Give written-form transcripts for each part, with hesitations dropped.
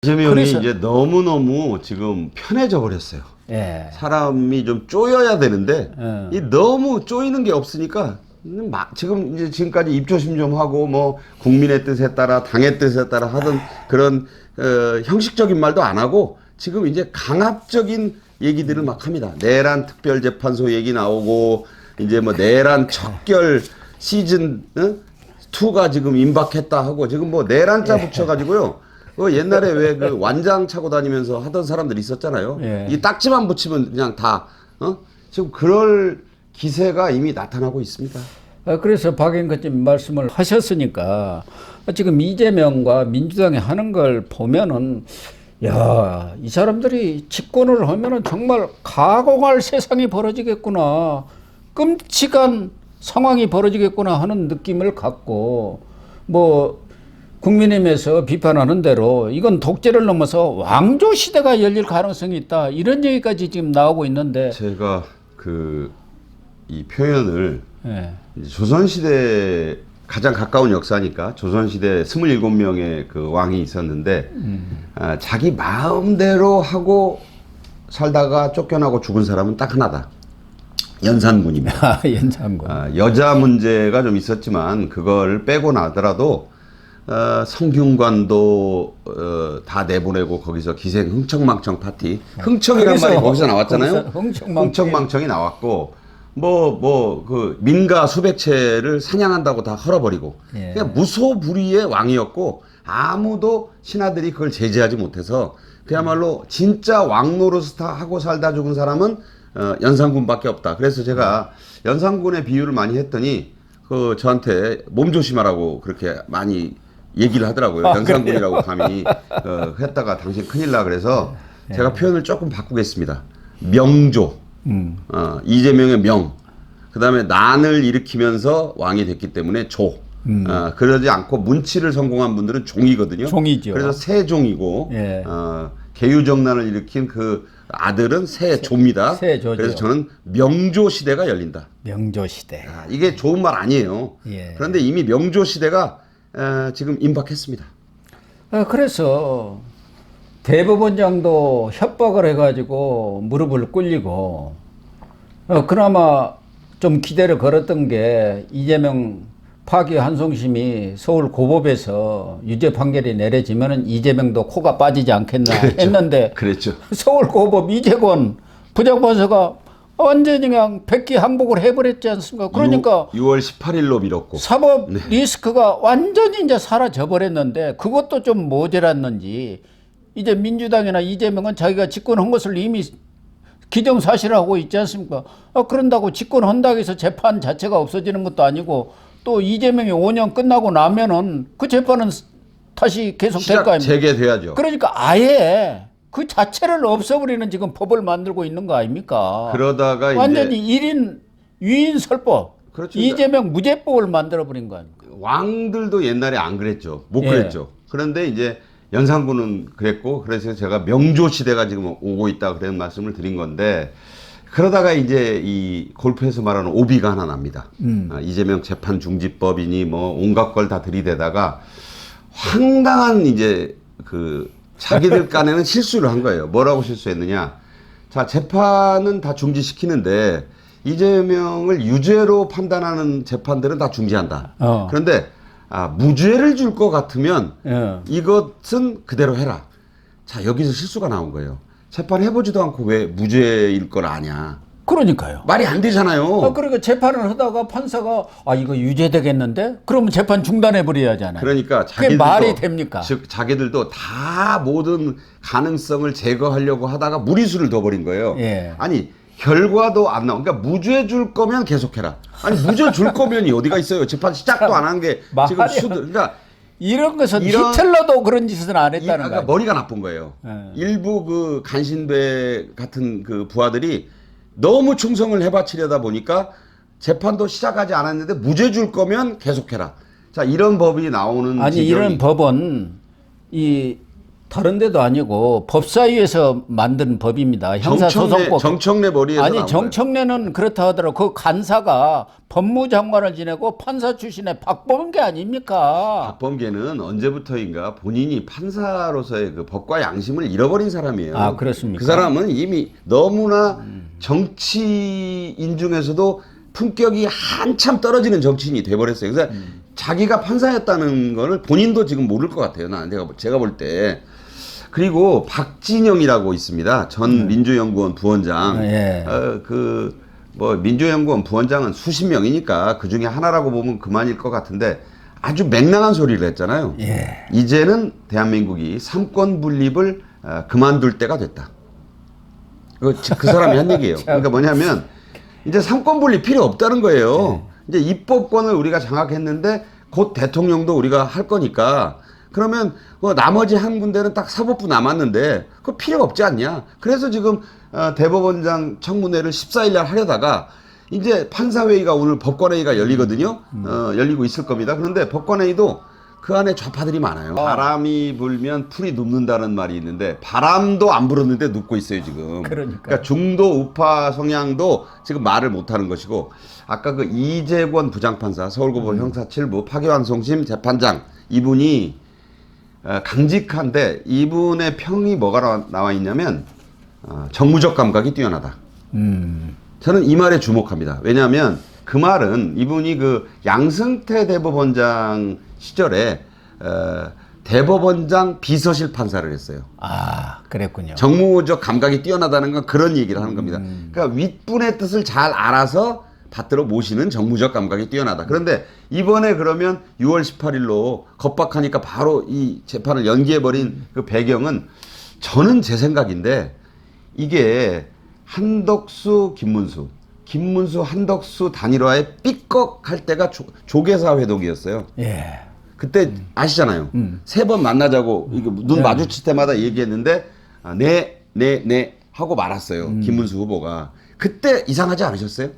이재명이 그래서 이제 너무너무 지금 편해져 버렸어요. 예. 사람이 좀 쪼여야 되는데 어. 이 너무 쪼이는 게 없으니까 지금 이제 지금까지 입조심 좀 하고 뭐 국민의 뜻에 따라 당의 뜻에 따라 하던 그런 형식적인 말도 안 하고 지금 이제 강압적인 얘기들을 막 합니다. 내란 특별재판소 얘기 나오고 이제 뭐 내란 척결 시즌 2가 지금 임박했다 하고 지금 뭐 내란자 붙여가지고요. 옛날에 왜 그 완장 차고 다니면서 하던 사람들 있었잖아요. 예. 이 딱지만 붙이면 그냥 다 지금 그럴 기세가 이미 나타나고 있습니다. 그래서 박앵근님 말씀을 하셨으니까 지금 이재명과 민주당이 하는 걸 보면은 야, 이 사람들이 집권을 하면은 정말 가공할 세상이 벌어지겠구나, 끔찍한 상황이 벌어지겠구나 하는 느낌을 갖고 뭐 국민의힘에서 비판하는 대로 이건 독재를 넘어서 왕조 시대가 열릴 가능성이 있다, 이런 얘기까지 지금 나오고 있는데 제가 이 표현을 예. 이제 조선시대 가장 가까운 역사니까 조선시대 27명의 그 왕이 있었는데 자기 마음대로 하고 살다가 쫓겨나고 죽은 사람은 딱 하나다. 연산군입니다. 연산군. 여자 문제가 좀 있었지만 그걸 빼고 나더라도 성균관도 다 내보내고 거기서 기생 흥청망청 파티, 흥청이란 말이 거기서 나왔잖아요. 흥청망청이 나왔고 그 민가 수백 채를 사냥한다고 다 헐어버리고 예. 그냥 무소불위의 왕이었고 아무도 신하들이 그걸 제지하지 못해서 그야말로 진짜 왕 노릇을 하고 살다 죽은 사람은 연산군밖에 없다. 그래서 제가 연산군의 비유를 많이 했더니 저한테 몸 조심하라고 그렇게 많이 얘기를 하더라고요. 연산군이라고 감히 했다가 당신 큰일 나. 그래서 제가 표현을 조금 바꾸겠습니다. 명조. 이재명의 명. 그다음에 난을 일으키면서 왕이 됐기 때문에 조. 그러지 않고 문치를 성공한 분들은 종이거든요. 종이죠. 그래서 세종이고 예. 개유정난을 일으킨 그 아들은 세조입니다. 세조죠. 그래서 저는 명조 시대가 열린다. 명조 시대. 이게 좋은 말 아니에요. 예. 그런데 이미 명조 시대가 지금 임박했습니다. 그래서 대법원장도 협박을 해가지고 무릎을 꿇리고 그나마 좀 기대를 걸었던 게 이재명 파기환송심이 서울 고법에서 유죄 판결이 내려지면은 이재명도 코가 빠지지 않겠나 했는데 그랬죠. 서울 고법 이재권 부장판사가 완전히 그냥 백기 항복을 해버렸지 않습니까? 그러니까 6월 18일로 미뤘고 사법 리스크가 완전히 이제 사라져 버렸는데 그것도 좀 모자랐는지 이제 민주당이나 이재명은 자기가 집권한 것을 이미 기정사실하고 있지 않습니까? 그런다고 집권한다고 해서 재판 자체가 없어지는 것도 아니고 또 이재명이 5년 끝나고 나면은 그 재판은 다시 계속될 거 아닙니까? 재개돼야죠. 그러니까 아예 그 자체를 없애버리는 지금 법을 만들고 있는 거 아닙니까? 그러다가 완전히 이제 1인 위인설법, 그렇죠. 이재명 무죄법을 만들어버린 거 아닙니까? 왕들도 옛날에 안 그랬죠. 못 예. 그랬죠. 그런데 이제 연산군은 그랬고 그래서 제가 명조 시대가 지금 오고 있다 그런 말씀을 드린 건데 그러다가 이제 이 골프에서 말하는 오비가 하나 납니다. 이재명 재판 중지법이니 뭐 온갖 걸 다 들이대다가 황당한 이제 자기들 간에는 실수를 한 거예요. 뭐라고 실수했느냐? 자, 재판은 다 중지시키는데 이재명을 유죄로 판단하는 재판들은 다 중지한다. 그런데 무죄를 줄 것 같으면 이것은 그대로 해라. 자, 여기서 실수가 나온 거예요. 재판해보지도 않고 왜 무죄일 걸 아냐. 그러니까요. 말이 안 되잖아요. 그러니까 재판을 하다가 판사가 이거 유죄되겠는데? 그러면 재판 중단해버려야 하잖아요. 그러니까 그게 자기들도 말이 됩니까? 즉 자기들도 다 모든 가능성을 제거하려고 하다가 무리수를 둬버린 거예요. 예. 아니 결과도 안 나와. 그러니까 무죄 줄 거면 계속해라. 아니 무죄 줄 거면 어디가 있어요. 재판 시작도 안 한 게 지금 그러니까 이런 것은 히틀러도 그런 짓은 안 했다는 거예요. 머리가 나쁜 거예요. 일부 그 간신배 같은 그 부하들이 너무 충성을 해바치려다 보니까 재판도 시작하지 않았는데 무죄 줄 거면 계속해라. 자, 이런 법이 나오는 아니 지경이... 이런 법은 이 다른 데도 아니고 법사위에서 만든 법입니다. 형사소송법. 정청래 머리에서 아니 나온 정청래는 그렇다 하더라도 그 간사가 법무장관을 지내고 판사 출신의 박범계 아닙니까? 박범계는 언제부터인가 본인이 판사로서의 그 법과 양심을 잃어버린 사람이에요. 아, 그렇습니까? 그 사람은 이미 너무나 정치인 중에서도 품격이 한참 떨어지는 정치인이 돼버렸어요. 그래서 자기가 판사였다는 거를 본인도 지금 모를 것 같아요. 제가 볼 때. 그리고 박진영이라고 있습니다. 전 민주연구원 부원장. 예. 민주연구원 부원장은 수십 명이니까 그 중에 하나라고 보면 그만일 것 같은데 아주 맹랑한 소리를 했잖아요. 예. 이제는 대한민국이 삼권 분립을 그만둘 때가 됐다. 그 사람이 한 얘기예요. 그러니까 뭐냐면 이제 삼권 분립 필요 없다는 거예요. 이제 입법권을 우리가 장악했는데 곧 대통령도 우리가 할 거니까 그러면 나머지 한 군데는 딱 사법부 남았는데 그거 필요 없지 않냐. 그래서 지금 대법원장 청문회를 14일 날 하려다가 이제 판사회의가 오늘 법관회의가 열리거든요. 열리고 있을 겁니다. 그런데 법관회의도 그 안에 좌파들이 많아요. 바람이 불면 풀이 눕는다는 말이 있는데 바람도 안 불었는데 눕고 있어요 지금. 그러니까 중도 우파 성향도 지금 말을 못하는 것이고 아까 그 이재권 부장판사 서울고법 형사 7부 파기환송심 재판장 이분이 강직한데 이분의 평이 뭐가 나와 있냐면 정무적 감각이 뛰어나다. 저는 이 말에 주목합니다. 왜냐하면 그 말은 이분이 그 양승태 대법원장 시절에 대법원장 비서실 판사를 했어요. 아, 그랬군요. 정무적 감각이 뛰어나다는 건 그런 얘기를 하는 겁니다. 그러니까 윗분의 뜻을 잘 알아서 받들어 모시는 정무적 감각이 뛰어나다. 그런데 이번에 그러면 6월 18일로 겁박하니까 바로 이 재판을 연기해버린 그 배경은 저는 제 생각인데 이게 한덕수, 김문수, 한덕수 단일화에 삐걱할 때가 조계사 회동이었어요. 예. 그때 아시잖아요. 세 번 만나자고 이거 눈 마주칠 때마다 얘기했는데 네 하고 말았어요. 김문수 후보가. 그때 이상하지 않으셨어요?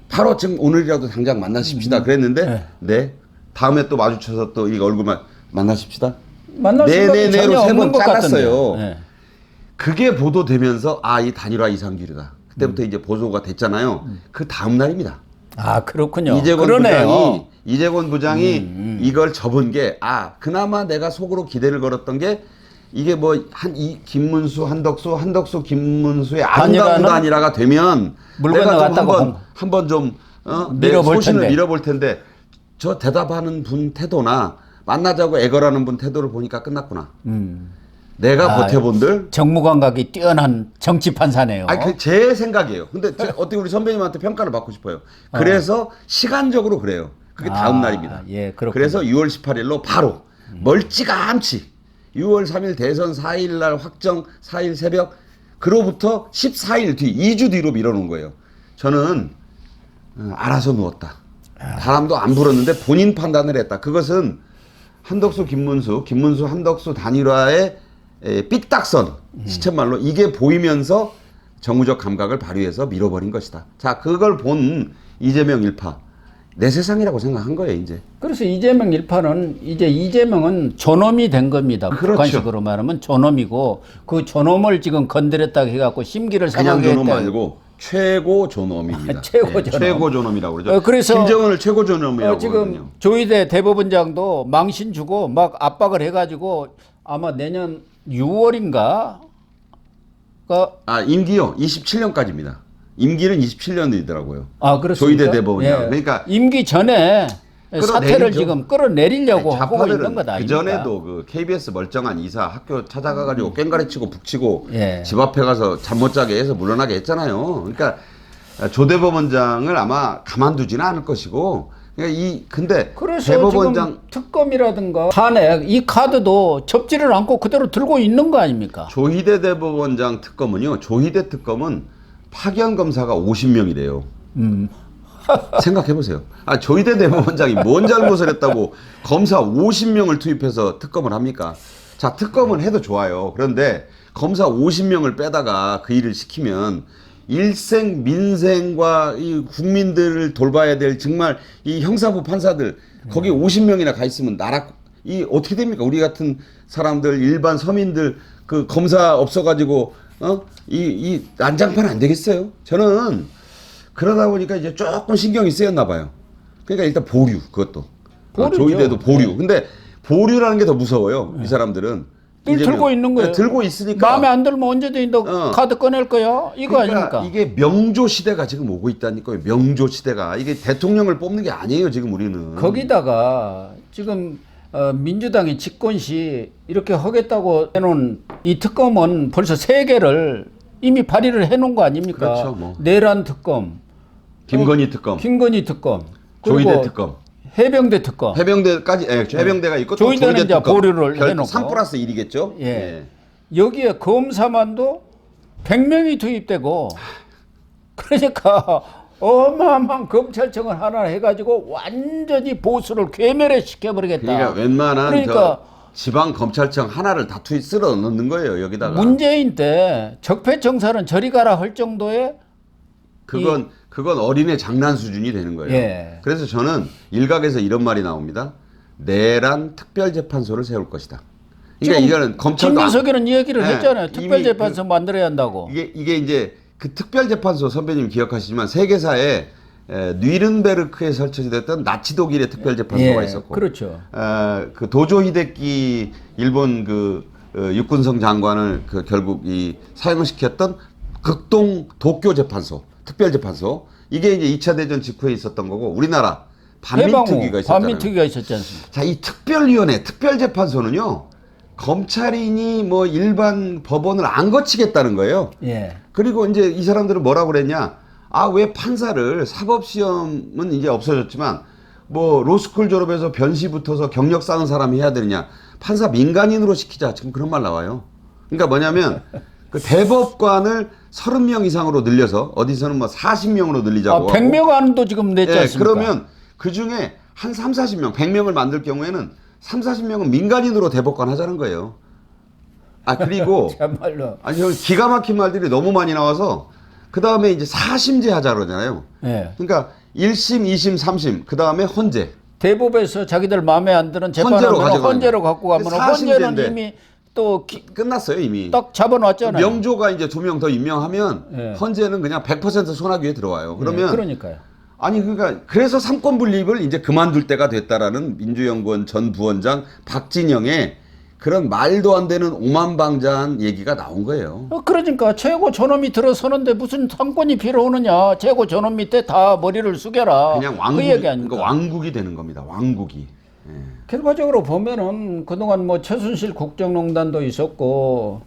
바로 지금 오늘이라도 당장 만나십시다 그랬는데 네. 다음에 또 마주쳐서 또 이 얼굴만 만나십시다. 만날 생각이 전혀 없는 것 같았어요. 네. 그게 보도되면서 이 단일화 이상기류다. 그때부터 이제 보도가 됐잖아요. 그 다음 날입니다. 아, 그렇군요. 이재권 부장이 이걸 접은 게 그나마 내가 속으로 기대를 걸었던 게 이게 김문수, 한덕수, 김문수의 아름다운 단일화가 되면 내가 좀 한번 좀 내 소신을 밀어볼 텐데 저 대답하는 분 태도나 만나자고 애걸하는 분 태도를 보니까 끝났구나. 내가 버텨본들 정무감각이 뛰어난 정치 판사네요. 제 생각이에요. 근데 어떻게 우리 선배님한테 평가를 받고 싶어요. 그래서 시간적으로 그래요. 그게 다음 날입니다. 예, 그래서 6월 18일로 바로 멀찌감치 6월 3일 대선 4일 날 확정 4일 새벽 그로부터 14일 뒤 2주 뒤로 밀어놓은 거예요. 저는 알아서 누웠다. 바람도 안 불었는데 본인 판단을 했다. 그것은 한덕수, 김문수, 한덕수 단일화의 삐딱선 시쳇말로 이게 보이면서 정무적 감각을 발휘해서 밀어버린 것이다. 자, 그걸 본 이재명 일파 내 세상이라고 생각한 거예요, 이제. 그래서 이재명 일파는 이재명은 존엄이 된 겁니다. 그렇죠. 북한식으로 말하면 존엄이고 그 존엄을 지금 건드렸다고 해갖고 심기를 그냥 상하게 존엄 했다. 말고 최고 존엄입니다. 최고 존엄. 최고 존엄이라고 그러죠. 그래서 김정은을 최고 존엄이라고 지금 하거든요. 조희대 대법원장도 망신 주고 막 압박을 해가지고 아마 내년 6월인가? 임기요. 27년까지입니다. 임기는 27년이더라고요. 그렇습니까? 조희대 대법원장. 예. 그러니까 임기 전에 사태를 끌어내리죠. 지금 끌어내리려고 하고 있는 거다. 그 전에도 그 KBS 멀쩡한 이사 학교 찾아가가지고 꽹가리치고 북치고 예. 집 앞에 가서 잠 못 자게 해서 물러나게 했잖아요. 그러니까 조 대법원장을 아마 가만두지는 않을 것이고. 그러니까 근데 그래서 대법원장 지금 특검이라든가 탄핵 이 카드도 접지를 않고 그대로 들고 있는 거 아닙니까? 조희대 대법원장 특검은요. 조희대 특검은 파견 검사가 50명이래요. 생각해보세요. 조희대 대법원장이 뭔 잘못을 했다고 검사 50명을 투입해서 특검을 합니까? 자, 특검은 해도 좋아요. 그런데 검사 50명을 빼다가 그 일을 시키면 일생 민생과 이 국민들을 돌봐야 될 정말 이 형사부 판사들 거기 50명이나 가 있으면 나라 이 어떻게 됩니까? 우리 같은 사람들 일반 서민들 그 검사 없어가지고 이 난장판 안 되겠어요? 저는 그러다 보니까 이제 조금 신경이 쓰였나 봐요. 그러니까 일단 보류 그것도 보류죠. 조의대도 보류. 네. 근데 보류라는 게 더 무서워요. 이 사람들은 늘 이재명. 들고 있는 거예요. 네, 들고 있으니까 마음에 안 들면 언제든지 너 카드 꺼낼 거야. 이거 그러니까 아닙니까? 이게 명조 시대가 지금 오고 있다니까요. 명조 시대가 이게 대통령을 뽑는 게 아니에요. 지금 우리는. 거기다가 지금 민주당이 집권 시 이렇게 하겠다고 해놓은 이 특검은 벌써 3개를 이미 발의를 해놓은 거 아닙니까? 그렇죠, 뭐. 내란 특검, 김건희 특검, 김건희 특검, 조의대 그리고 특검, 해병대 특검. 해병대까지 해병대가 있고 또 조의대는 조의대 이제 특검. 보류를 별 해놓고. 3+1이겠죠. 예. 여기에 검사만도 100명이 투입되고 그러니까 어마어마한 검찰청을 하나 해가지고 완전히 보수를 괴멸시켜버리겠다. 그러니까 웬만한 그러니까 저 지방 검찰청 하나를 다 쓸어 넣는 거예요. 여기다가. 문재인 때 적폐청산은 저리 가라 할 정도의 그건 어린애 장난 수준이 되는 거예요. 예. 그래서 저는 일각에서 이런 말이 나옵니다. 내란 특별재판소를 세울 것이다. 그러니까 이거는 검찰도 김민석이는 이 얘기를 네, 했잖아요. 이미 특별재판소 만들어야 한다고. 이게 이제 그 특별재판소 선배님 기억하시지만 세계사에 뉘른베르크에 설치됐던 나치 독일의 특별재판소가 예, 있었고, 그렇죠. 그 도조 히데키 일본 육군성 장관을 결국 사형시켰던 극동 도쿄 재판소, 특별재판소 이게 이제 2차 대전 직후에 있었던 거고 우리나라 반민특위가 있었잖아요. 반민특위가 있었지 않습니까? 자, 이 특별위원회, 특별재판소는요 검찰인이 뭐 일반 법원을 안 거치겠다는 거예요. 예. 그리고 이제 이 사람들은 뭐라고 그랬냐? 아, 왜 판사를 사법시험은 이제 없어졌지만 뭐 로스쿨 졸업해서 변시 붙어서 경력 쌓은 사람이 해야 되느냐? 판사 민간인으로 시키자. 지금 그런 말 나와요. 그러니까 뭐냐면 그 대법관을 30명 이상으로 늘려서 어디서는 뭐 40명으로 늘리자고. 100명 안도 지금 냈지 예, 않습니까? 그러면 그 중에 한 3, 40명, 100명을 만들 경우에는 3, 40명은 민간인으로 대법관 하자는 거예요. 아, 그리고 참말로. 아니 기가 막힌 말들이 너무 많이 나와서 그 다음에 이제 사심제 하자 그러잖아요. 예. 그러니까 1심, 2심, 3심 그 다음에 헌재. 대법에서 자기들 마음에 안 드는 재판하면 헌재로 갖고 가면 사심제인데. 헌재는 이미 또 끝났어요 이미. 딱 잡아놨잖아요. 명조가 이제 2명 더 임명하면 예. 헌재는 그냥 100% 소나귀에 들어와요. 그러면 그러니까요. 아니 그러니까 그래서 삼권 분립을 이제 그만둘 때가 됐다라는 민주연구원 전 부원장 박진영의 그런 말도 안 되는 오만방자한 얘기가 나온 거예요. 그러니까 최고 존엄이 들어서는데 무슨 상권이 필요하느냐. 최고 존엄 밑에 다 머리를 숙여라. 그냥 왕국, 그 얘기 아닙니까? 그러니까 왕국이 되는 겁니다. 왕국이. 예. 결과적으로 보면은 그동안 뭐 최순실 국정농단도 있었고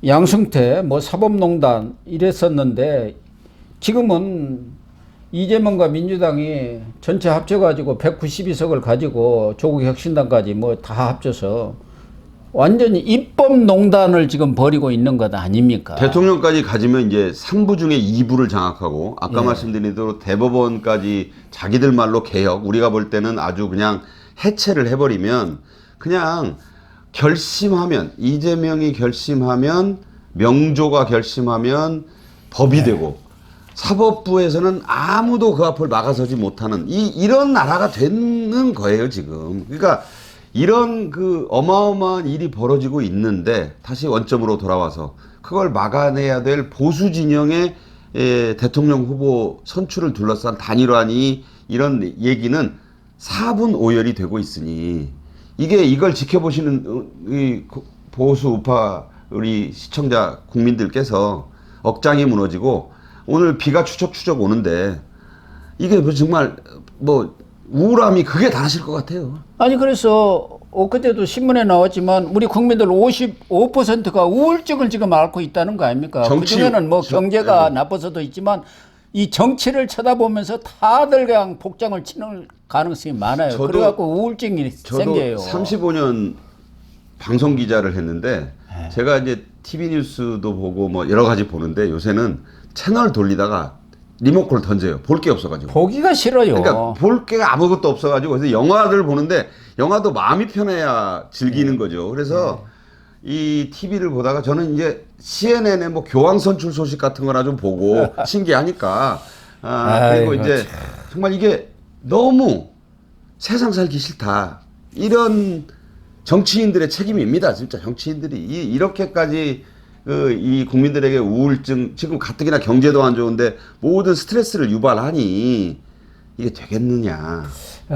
양승태 뭐 사법농단 이랬었는데 지금은 이재명과 민주당이 전체 합쳐가지고 192석을 가지고 조국혁신당까지 뭐 다 합쳐서 완전히 입법농단을 지금 벌이고 있는 것 아닙니까? 대통령까지 가지면 이제 3부 중에 2부를 장악하고 아까 예. 말씀드린 대로 대법원까지 자기들 말로 개혁 우리가 볼 때는 아주 그냥 해체를 해버리면 그냥 결심하면 이재명이 결심하면 명조가 결심하면 법이 되고 사법부에서는 아무도 그 앞을 막아서지 못하는 이런 나라가 되는 거예요 지금. 그러니까 이런 그 어마어마한 일이 벌어지고 있는데 다시 원점으로 돌아와서 그걸 막아내야 될 보수 진영의 대통령 후보 선출을 둘러싼 단일화니 이런 얘기는 4분 오열이 되고 있으니 이걸 지켜보시는 이 보수 우파 우리 시청자 국민들께서 억장이 무너지고 오늘 비가 추적추적 오는데 이게 정말 뭐 우울함이 그게 다하실 것 같아요. 아니 그래서 엊그제도 신문에 나왔지만 우리 국민들 55%가 우울증을 지금 앓고 있다는 거 아닙니까? 그중에는 뭐 경제가 나빠서도 있지만 이 정치를 쳐다보면서 다들 그냥 복장을 치는 가능성이 많아요. 그래갖고 우울증이 생겨요. 35년 방송 기자를 했는데 제가 이제 TV 뉴스도 보고 뭐 여러 가지 보는데 요새는 채널 돌리다가 리모컨을 던져요. 볼 게 없어가지고. 보기가 싫어요. 그러니까 볼 게 아무것도 없어가지고 그래서 영화들 보는데 영화도 마음이 편해야 즐기는 거죠. 그래서 이 TV를 보다가 저는 이제 CNN의 뭐 교황 선출 소식 같은 거나 좀 보고 신기하니까 그리고 이제 정말 이게 너무 세상 살기 싫다. 이런 정치인들의 책임입니다. 진짜 정치인들이 이렇게까지 이 국민들에게 우울증, 지금 가뜩이나 경제도 안 좋은데 모든 스트레스를 유발하니 이게 되겠느냐.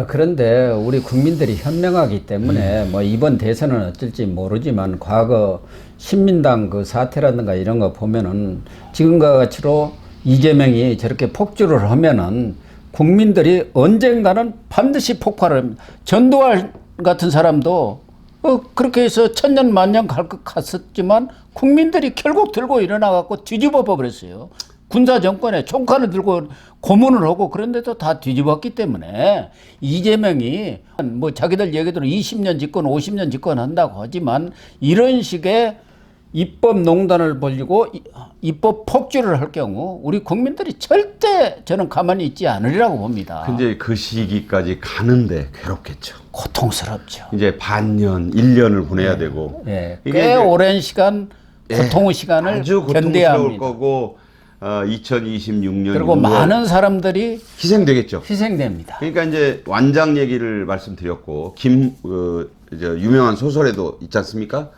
그런데 우리 국민들이 현명하기 때문에 뭐 이번 대선은 어쩔지 모르지만 과거 신민당 그 사태라든가 이런 거 보면은 지금과 같이로 이재명이 저렇게 폭주를 하면은 국민들이 언젠가는 반드시 폭발을 전두환 같은 사람도 그렇게 해서 천년만년 갈 것 같았지만 국민들이 결국 들고 일어나갖고 뒤집어 버렸어요. 군사 정권에 총칼을 들고 고문을 하고 그런데도 다 뒤집었기 때문에 이재명이 뭐 자기들 얘기대로 20년 집권 50년 집권한다고 하지만 이런 식의 입법 농단을 벌이고 입법 폭주를 할 경우 우리 국민들이 절대 저는 가만히 있지 않으리라고 봅니다. 근데 그 시기까지 가는데 괴롭겠죠. 고통스럽죠. 이제 반년, 1년을 보내야 되고. 예, 이게 꽤 이제 오랜 시간 고통의 시간을 아주 견뎌야 고통스러울 합니다. 거고 2026년 그리고 많은 사람들이 희생되겠죠. 희생됩니다. 그러니까 이제 완장 얘기를 말씀드렸고 이제 유명한 소설에도 있지 않습니까?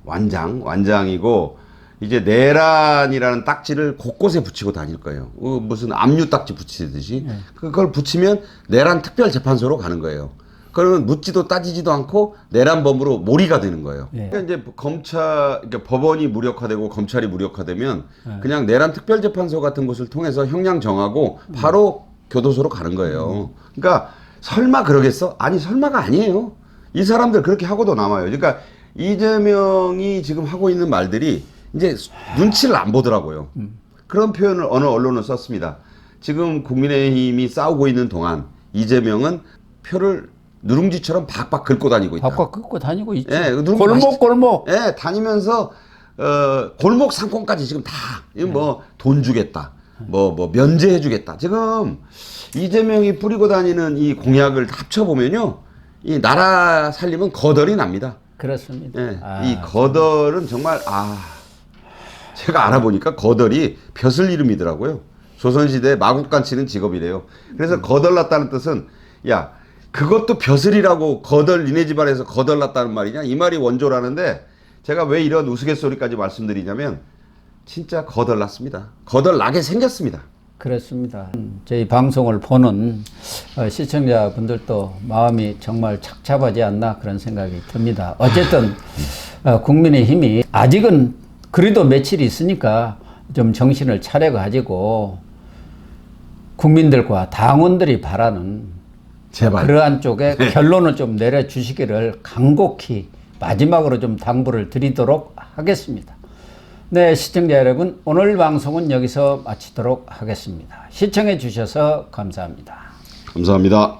완장이고 이제 내란이라는 딱지를 곳곳에 붙이고 다닐 거예요. 무슨 압류 딱지 붙이듯이 그걸 붙이면 내란 특별재판소로 가는 거예요. 그러면 묻지도 따지지도 않고 내란범으로 몰이가 되는 거예요. 그러니까 이제 그러니까 법원이 무력화되고 검찰이 무력화되면 그냥 내란 특별재판소 같은 곳을 통해서 형량 정하고 바로 교도소로 가는 거예요. 그러니까 설마 그러겠어? 아니 설마가 아니에요. 이 사람들 그렇게 하고도 남아요. 그러니까 이재명이 지금 하고 있는 말들이 이제 눈치를 안 보더라고요. 그런 표현을 어느 언론은 썼습니다. 지금 국민의힘이 싸우고 있는 동안 이재명은 표를 누룽지처럼 박박 긁고 다니고 있다. 박박 긁고 다니고 있죠. 예, 골목. 예, 다니면서 골목 상권까지 지금 다 뭐 돈 주겠다. 뭐 면제해 주겠다. 지금 이재명이 뿌리고 다니는 이 공약을 합쳐 보면요. 이 나라 살림은 거덜이 납니다. 그렇습니다. 예, 이 거덜은 정말 제가 알아보니까 거덜이 벼슬 이름이더라고요. 조선시대 마국간 치는 직업이래요. 그래서 거덜났다는 뜻은 야 그것도 벼슬이라고 거덜 니네 집안에서 거덜났다는 말이냐 이 말이 원조라는데 제가 왜 이런 우스갯소리까지 말씀드리냐면 진짜 거덜났습니다. 거덜나게 생겼습니다. 그렇습니다. 저희 방송을 보는 시청자분들도 마음이 정말 착잡하지 않나 그런 생각이 듭니다. 어쨌든 국민의힘이 아직은 그래도 며칠이 있으니까 좀 정신을 차려가지고 국민들과 당원들이 바라는 제발. 그러한 쪽에 결론을 좀 내려주시기를 간곡히 마지막으로 좀 당부를 드리도록 하겠습니다. 네, 시청자 여러분, 오늘 방송은 여기서 마치도록 하겠습니다. 시청해 주셔서 감사합니다. 감사합니다.